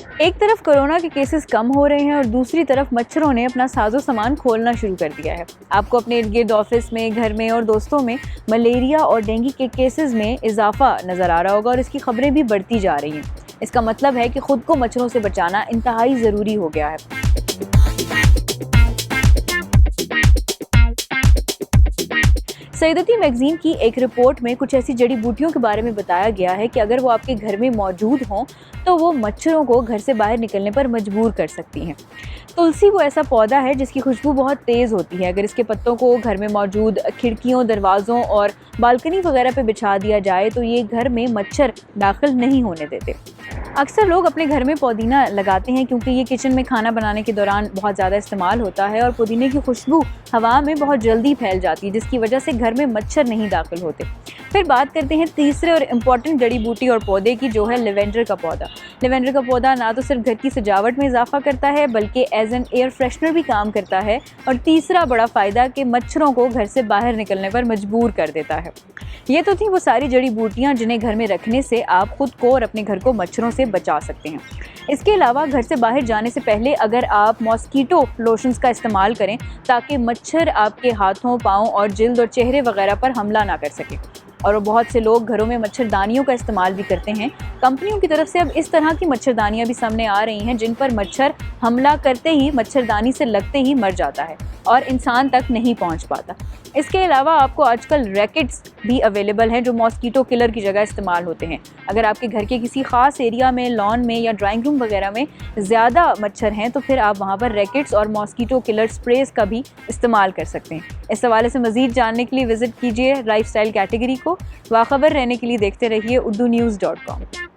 एक तरफ कोरोना के केसेस कम हो रहे हैं और दूसरी तरफ मच्छरों ने अपना साजो सामान खोलना शुरू कर दिया है। आपको अपने इर्द गिर्द ऑफिस में, घर में और दोस्तों में मलेरिया और डेंगू के केसेस में इजाफा नज़र आ रहा होगा और इसकी खबरें भी बढ़ती जा रही हैं। इसका मतलब है कि खुद को मच्छरों से बचाना इंतहाई ज़रूरी हो गया है। सैयदती मैगजीन की एक रिपोर्ट में कुछ ऐसी जड़ी बूटियों के बारे में बताया गया है कि अगर वो आपके घर में मौजूद हों तो वो मच्छरों को घर से बाहर निकलने पर मजबूर कर सकती हैं। तुलसी वो ऐसा पौधा है जिसकी खुशबू बहुत तेज़ होती है। अगर इसके पत्तों को घर में मौजूद खिड़कियों, दरवाज़ों और बालकनी वगैरह पे बिछा दिया जाए तो ये घर में मच्छर दाखिल नहीं होने देते। अक्सर लोग अपने घर में पुदीना लगाते हैं क्योंकि ये किचन में खाना बनाने के दौरान बहुत ज़्यादा इस्तेमाल होता है और पुदीने की खुशबू हवा में बहुत जल्दी फैल जाती है, जिसकी वजह से घर में मच्छर नहीं दाखिल होते। फिर बात करते हैं तीसरे और इम्पॉर्टेंट जड़ी बूटी और पौधे की, जो है लेवेंडर का पौधा। लेवेंडर का पौधा ना तो सिर्फ घर की सजावट में इजाफा करता है बल्कि एज एन एयर फ्रेशनर भी काम करता है। और तीसरा बड़ा फ़ायदा कि मच्छरों को घर से बाहर निकलने पर मजबूर कर देता है। ये तो थी वो सारी जड़ी बूटियाँ जिन्हें घर में रखने से आप खुद को और अपने घर को मच्छरों से बचा सकते हैं। इसके अलावा घर से बाहर जाने से पहले अगर आप मॉस्कीटो लोशंस का इस्तेमाल करें ताकि मच्छर आपके हाथों, पाँव और जिल्द और चेहरे वगैरह पर हमला ना कर सके। और बहुत से लोग घरों में मच्छरदानियों का इस्तेमाल भी करते हैं। कंपनियों की तरफ से अब इस तरह की मच्छरदानियाँ भी सामने आ रही हैं जिन पर मच्छर हमला करते ही मच्छरदानी से लगते ही मर जाता है और इंसान तक नहीं पहुंच पाता। इसके अलावा आपको आजकल रैकेट्स भी अवेलेबल हैं जो मॉस्कीटो किलर की जगह इस्तेमाल होते हैं। अगर आपके घर के किसी ख़ास एरिया में, लॉन में या ड्राइंग रूम वगैरह में ज़्यादा मच्छर हैं तो फिर आप वहाँ पर रैकेट्स और मॉस्कीटो किलर स्प्रेज का भी इस्तेमाल कर सकते हैं। इस हवाले से मज़ीद जानने के लिए विज़िट कीजिए लाइफस्टाइल कैटेगरी को। बाखबर रहने के लिए देखते रहिए urdunews.com।